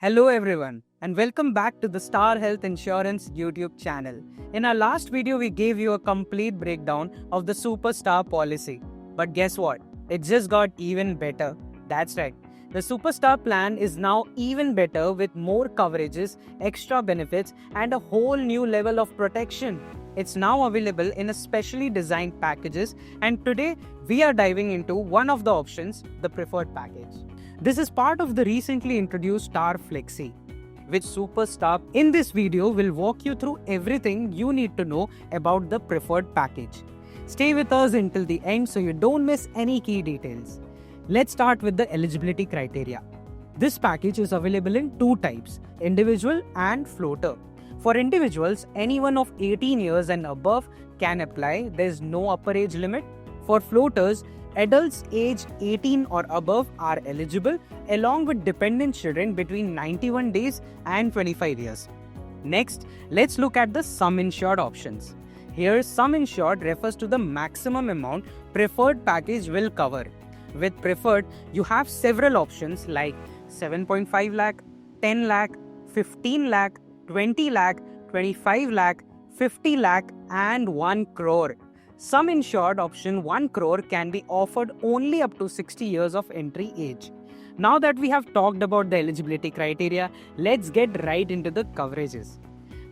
Hello everyone and welcome back to the Star Health Insurance YouTube channel. In our last video, we gave you a complete breakdown of the Superstar policy. But guess what? It just got even better. That's right. The Superstar plan is now even better with more coverages, extra benefits and a whole new level of protection. It's now available in a specially designed packages, and today we are diving into one of the options, the preferred package. This is part of the recently introduced Star Flexi, which Superstar. In this video, will walk you through everything you need to know about the preferred package. Stay with us until the end so you don't miss any key details. Let's start with the eligibility criteria. This package is available in two types, individual and floater. For individuals, anyone of 18 years and above can apply. There's no upper age limit. For floaters, adults aged 18 or above are eligible, along with dependent children between 91 days and 25 years. Next, let's look at the sum insured options. Here, sum insured refers to the maximum amount preferred package will cover. With preferred, you have several options like 7.5 lakh, 10 lakh, 15 lakh, 20 lakh, 25 lakh, 50 lakh and 1 crore. Sum insured option 1 crore can be offered only up to 60 years of entry age. Now that we have talked about the eligibility criteria, let's get right into the coverages.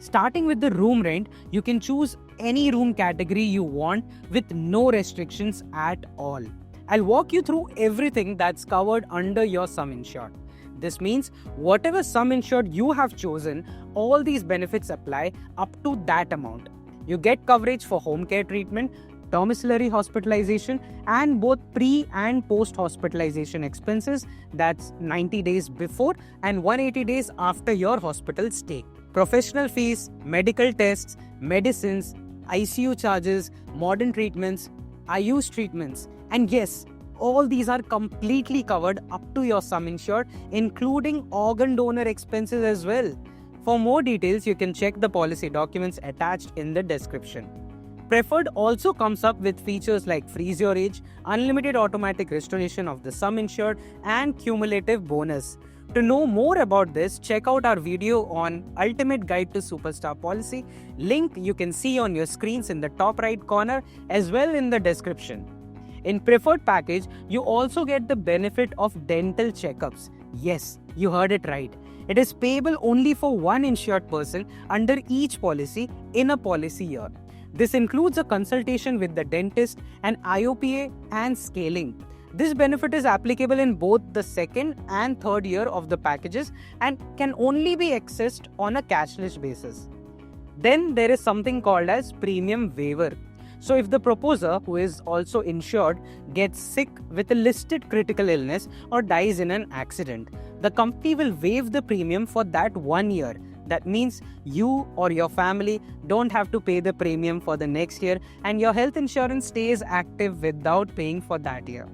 Starting with the room rent, you can choose any room category you want with no restrictions at all. I'll walk you through everything that's covered under your sum insured. This means whatever sum insured you have chosen, all these benefits apply up to that amount. You get coverage for home care treatment, domiciliary hospitalization, and both pre and post hospitalization expenses, that's 90 days before and 180 days after your hospital stay. Professional fees, medical tests, medicines, ICU charges, modern treatments, IU's treatments, and yes, all these are completely covered up to your sum insured, including organ donor expenses as well. For more details, you can check the policy documents attached in the description. Preferred also comes up with features like freeze your age, unlimited automatic restoration of the sum insured, and cumulative bonus. To know more about this, check out our video on Ultimate Guide to Superstar Policy. Link you can see on your screens in the top right corner as well in the description. In preferred package, you also get the benefit of dental checkups. Yes, you heard it right. It is payable only for one insured person under each policy in a policy year. This includes a consultation with the dentist, an IOPA, and scaling. This benefit is applicable in both the second and third year of the packages and can only be accessed on a cashless basis. Then there is something called as premium waiver. So if the proposer, who is also insured, gets sick with a listed critical illness or dies in an accident, the company will waive the premium for that 1 year. That means you or your family don't have to pay the premium for the next year, and your health insurance stays active without paying for that year.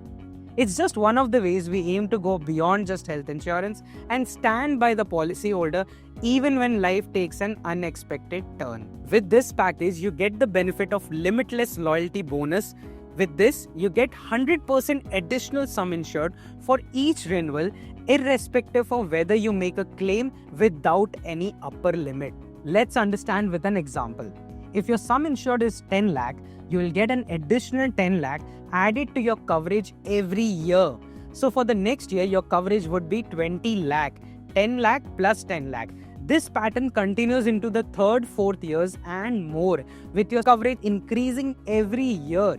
It's just one of the ways we aim to go beyond just health insurance and stand by the policyholder even when life takes an unexpected turn. With this package, you get the benefit of limitless loyalty bonus. With this, you get 100% additional sum insured for each renewal, irrespective of whether you make a claim without any upper limit. Let's understand with an example. If your sum insured is 10 lakh, you will get an additional 10 lakh added to your coverage every year. So for the next year, your coverage would be 20 lakh, 10 lakh plus 10 lakh. This pattern continues into the third, fourth years and more, with your coverage increasing every year.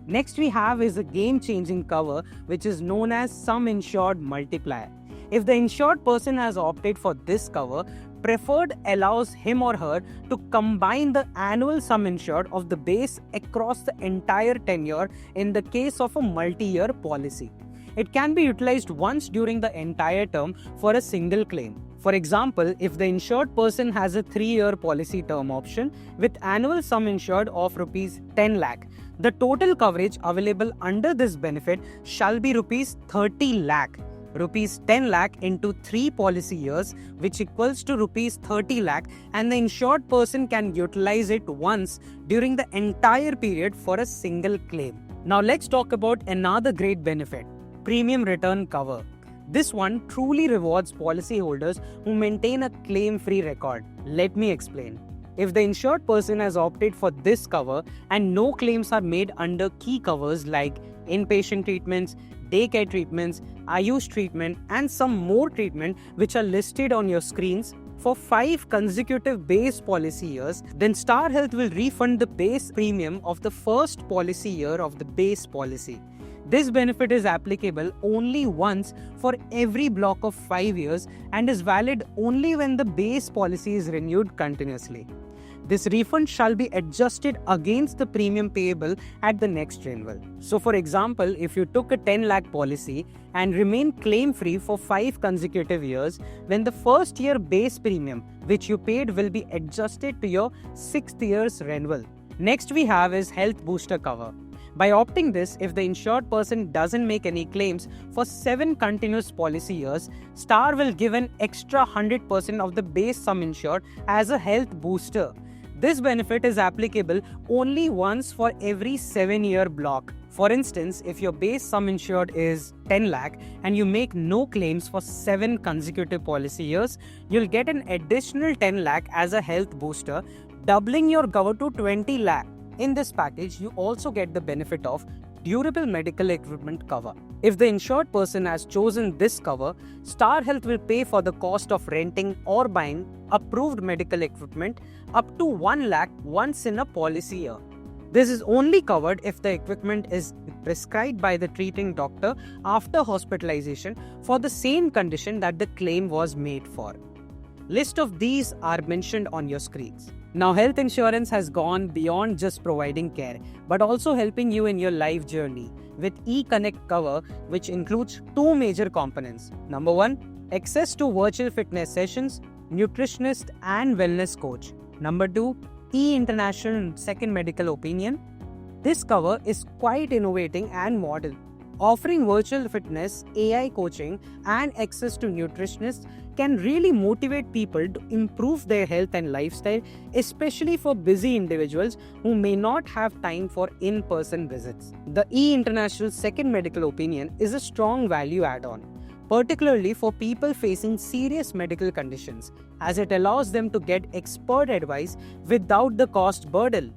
Next we have is a game-changing cover, which is known as sum insured multiplier. If the insured person has opted for this cover, preferred allows him or her to combine the annual sum insured of the base across the entire tenure in the case of a multi-year policy. It can be utilized once during the entire term for a single claim. For example, if the insured person has a 3-year policy term option with annual sum insured of rupees 10 lakh, the total coverage available under this benefit shall be rupees 30 lakh. Rupees 10 lakh into 3 policy years, which equals to rupees 30 lakh, and the insured person can utilize it once during the entire period for a single claim. Now let's talk about another great benefit, premium return cover. This one truly rewards policyholders who maintain a claim-free record. Let me explain. If the insured person has opted for this cover and no claims are made under key covers like inpatient treatments, daycare treatments, Ayush treatment, and some more treatment which are listed on your screens for 5 consecutive base policy years, then Star Health will refund the base premium of the first policy year of the base policy. This benefit is applicable only once for every block of 5 years and is valid only when the base policy is renewed continuously. This refund shall be adjusted against the premium payable at the next renewal. So for example, if you took a 10 lakh policy and remain claim-free for 5 consecutive years, then the first year base premium which you paid will be adjusted to your 6th year's renewal. Next we have is health booster cover. By opting this, if the insured person doesn't make any claims for 7 continuous policy years, Star will give an extra 100% of the base sum insured as a health booster. This benefit is applicable only once for every 7-year block. For instance, if your base sum insured is 10 lakh and you make no claims for 7 consecutive policy years, you'll get an additional 10 lakh as a health booster, doubling your cover to 20 lakh. In this package, you also get the benefit of durable medical equipment cover. If the insured person has chosen this cover, Star Health will pay for the cost of renting or buying approved medical equipment up to 1 lakh once in a policy year. This is only covered if the equipment is prescribed by the treating doctor after hospitalization for the same condition that the claim was made for. List of these are mentioned on your screens. Now, health insurance has gone beyond just providing care, but also helping you in your life journey with eConnect cover, which includes 2 major components. Number 1, access to virtual fitness sessions, nutritionist and wellness coach. Number 2, e-International second medical opinion. This cover is quite innovating and modern, offering virtual fitness, AI coaching, and access to nutritionists can really motivate people to improve their health and lifestyle, especially for busy individuals who may not have time for in-person visits. The e-International second medical opinion is a strong value add-on, particularly for people facing serious medical conditions, as it allows them to get expert advice without the cost burden.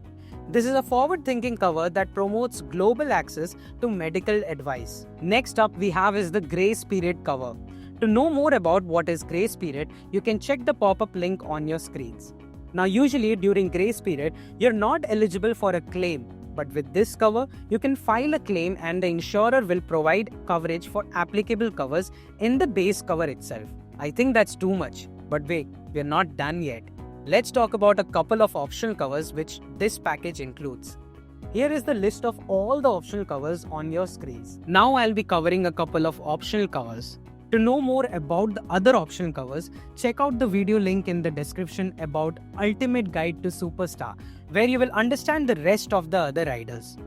This is a forward-thinking cover that promotes global access to medical advice. Next up we have is the grace period cover. To know more about what is grace period, you can check the pop-up link on your screens. Now usually during grace period, you're not eligible for a claim, but with this cover, you can file a claim and the insurer will provide coverage for applicable covers in the base cover itself. I think that's too much, but wait, we're not done yet. Let's talk about a couple of optional covers which this package includes. Here is the list of all the optional covers on your screens. Now I'll be covering a couple of optional covers. To know more about the other optional covers, check out the video link in the description about Ultimate Guide to Superstar, where you will understand the rest of the other riders.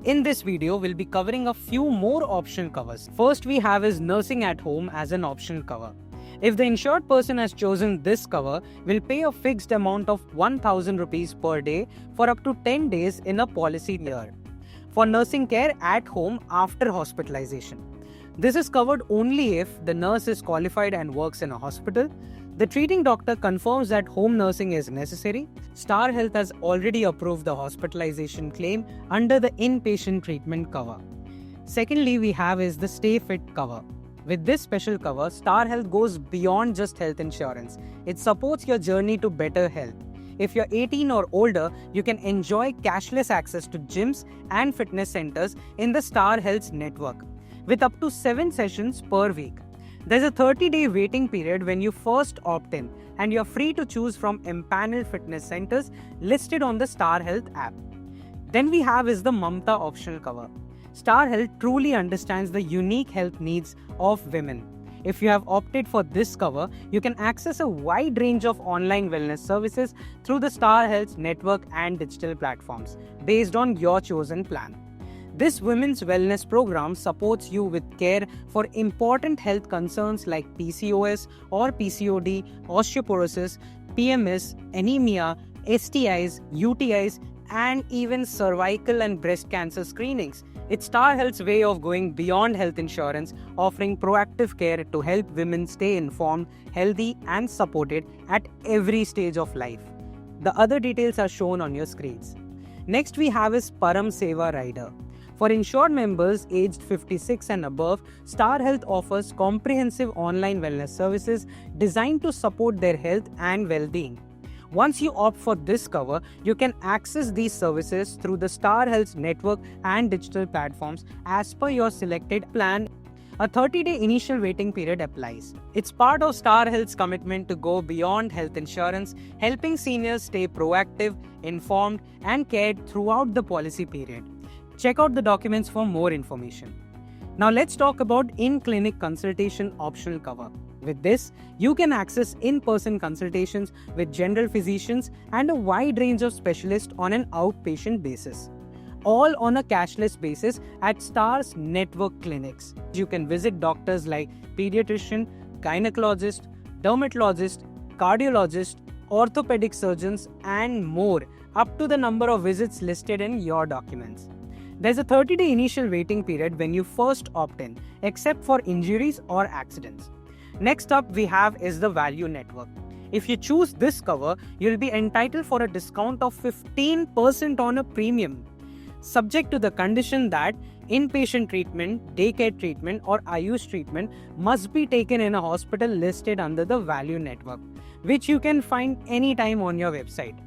In this video, we'll be covering a few more optional covers. First we have is nursing at home as an optional cover. If the insured person has chosen this cover, will pay a fixed amount of 1,000 rupees per day for up to 10 days in a policy year for nursing care at home after hospitalization. This is covered only if the nurse is qualified and works in a hospital, the treating doctor confirms that home nursing is necessary, Star Health has already approved the hospitalization claim under the inpatient treatment cover. Secondly, we have is the Stay Fit cover. With this special cover, Star Health goes beyond just health insurance. It supports your journey to better health. If you're 18 or older, you can enjoy cashless access to gyms and fitness centers in the Star Health's network, with up to 7 sessions per week. There's a 30-day waiting period when you first opt in, and you're free to choose from empaneled fitness centers listed on the Star Health app. Then we have is the Mamta optional cover. Star Health truly understands the unique health needs of women. If you have opted for this cover, you can access a wide range of online wellness services through the Star Health's network and digital platforms based on your chosen plan. This women's wellness program supports you with care for important health concerns like PCOS or PCOD, osteoporosis, PMS, anemia, STIs, UTIs, and even cervical and breast cancer screenings, It's Star Health's way of going beyond health insurance, offering proactive care to help women stay informed, healthy, and supported at every stage of life. The other details are shown on your screens. Next, we have is Param Seva Rider. For insured members aged 56 and above, Star Health offers comprehensive online wellness services designed to support their health and well-being. Once you opt for this cover, you can access these services through the Star Health's network and digital platforms as per your selected plan. A 30-day initial waiting period applies. It's part of Star Health's commitment to go beyond health insurance, helping seniors stay proactive, informed, and cared throughout the policy period. Check out the documents for more information. Now let's talk about in-clinic consultation optional cover. With this, you can access in-person consultations with general physicians and a wide range of specialists on an outpatient basis, all on a cashless basis at Star's network clinics. You can visit doctors like pediatrician, gynecologist, dermatologist, cardiologist, orthopedic surgeons, and more, up to the number of visits listed in your documents. There's a 30-day initial waiting period when you first opt in, except for injuries or accidents. Next up we have is the Value Network. If you choose this cover, you'll be entitled for a discount of 15% on a premium, subject to the condition that inpatient treatment, daycare treatment, or Ayush treatment must be taken in a hospital listed under the Value Network, which you can find anytime on your website.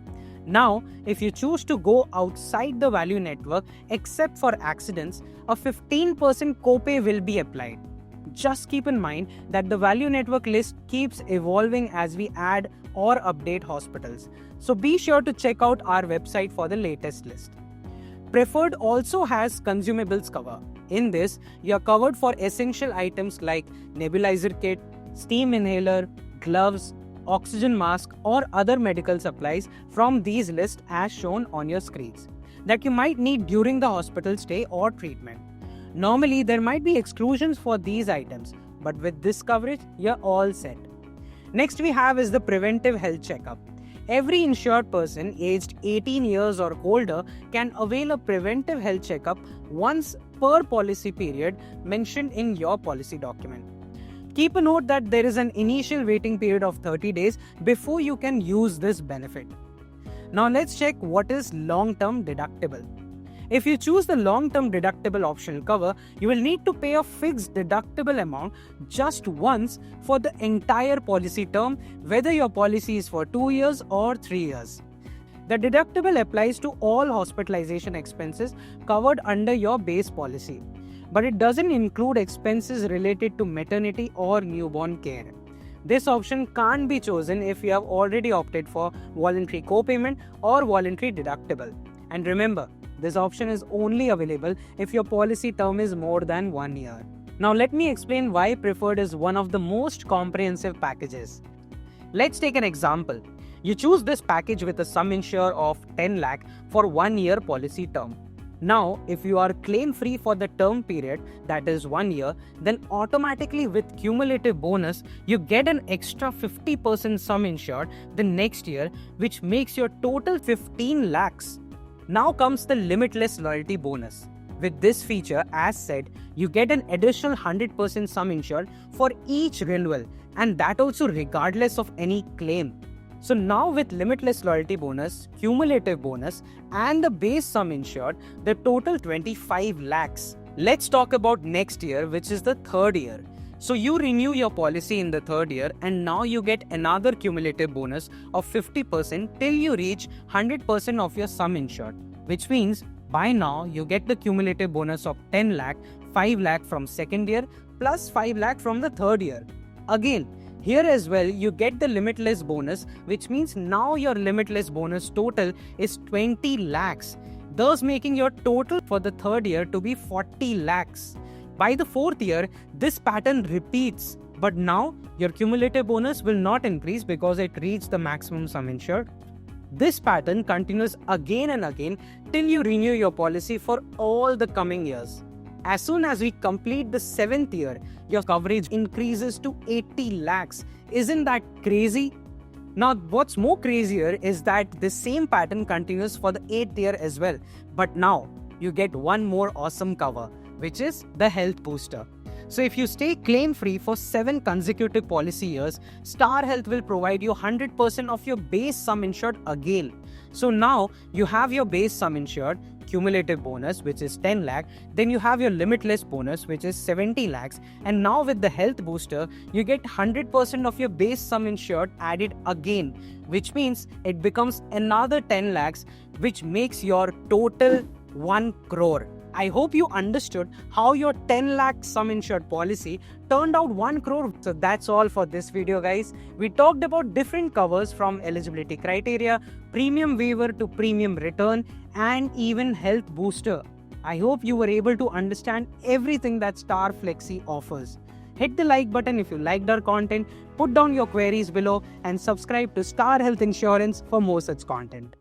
Now, if you choose to go outside the Value Network except for accidents, a 15% copay will be applied. Just keep in mind that the Value Network list keeps evolving as we add or update hospitals. So be sure to check out our website for the latest list. Preferred also has consumables cover. In this, you are covered for essential items like nebulizer kit, steam inhaler, gloves, oxygen mask, or other medical supplies from these lists as shown on your screens that you might need during the hospital stay or treatment. Normally, there might be exclusions for these items, but with this coverage, you're all set. Next we have is the preventive health checkup. Every insured person aged 18 years or older can avail a preventive health checkup once per policy period mentioned in your policy document. Keep a note that there is an initial waiting period of 30 days before you can use this benefit. Now let's check what is long-term deductible. If you choose the long-term deductible optional cover, you will need to pay a fixed deductible amount just once for the entire policy term, whether your policy is for 2 years or 3 years. The deductible applies to all hospitalization expenses covered under your base policy, but it doesn't include expenses related to maternity or newborn care. This option can't be chosen if you have already opted for voluntary copayment or voluntary deductible. And remember, this option is only available if your policy term is more than 1 year. Now let me explain why Preferred is one of the most comprehensive packages. Let's take an example. You choose this package with a sum insured of 10 lakh for 1 year policy term. Now, if you are claim-free for the term period, that is 1 year, then automatically with cumulative bonus, you get an extra 50% sum insured the next year, which makes your total 15 lakhs. Now comes the limitless loyalty bonus. With this feature, as said, you get an additional 100% sum insured for each renewal, and that also regardless of any claim. So now with limitless loyalty bonus, cumulative bonus, and the base sum insured, the total 25 lakhs. Let's talk about next year, which is the third year. So you renew your policy in the third year, and now you get another cumulative bonus of 50% till you reach 100% of your sum insured, which means by now you get the cumulative bonus of 10 lakh, 5 lakh from second year plus 5 lakh from the third year. Again, here as well you get the limitless bonus, which means now your limitless bonus total is 20 lakhs, thus making your total for the third year to be 40 lakhs. By the fourth year, this pattern repeats, but now your cumulative bonus will not increase because it reached the maximum sum insured. This pattern continues again and again till you renew your policy for all the coming years. As soon as we complete the 7th year, your coverage increases to 80 lakhs. Isn't that crazy? Now, what's more crazier is that the same pattern continues for the 8th year as well. But now, you get one more awesome cover, which is the Health Booster. So if you stay claim-free for 7 consecutive policy years, Star Health will provide you 100% of your base sum insured again. So now you have your base sum insured, cumulative bonus, which is 10 lakh, then you have your limitless bonus, which is 70 lakhs, and now with the Health Booster, you get 100% of your base sum insured added again, which means it becomes another 10 lakhs, which makes your total 1 crore. I hope you understood how your 10 lakh sum insured policy turned out 1 crore. So that's all for this video, guys. We talked about different covers from eligibility criteria, premium waiver to premium return, and even Health Booster. I hope you were able to understand everything that Star Flexi offers. Hit the like button if you liked our content, put down your queries below, and subscribe to Star Health Insurance for more such content.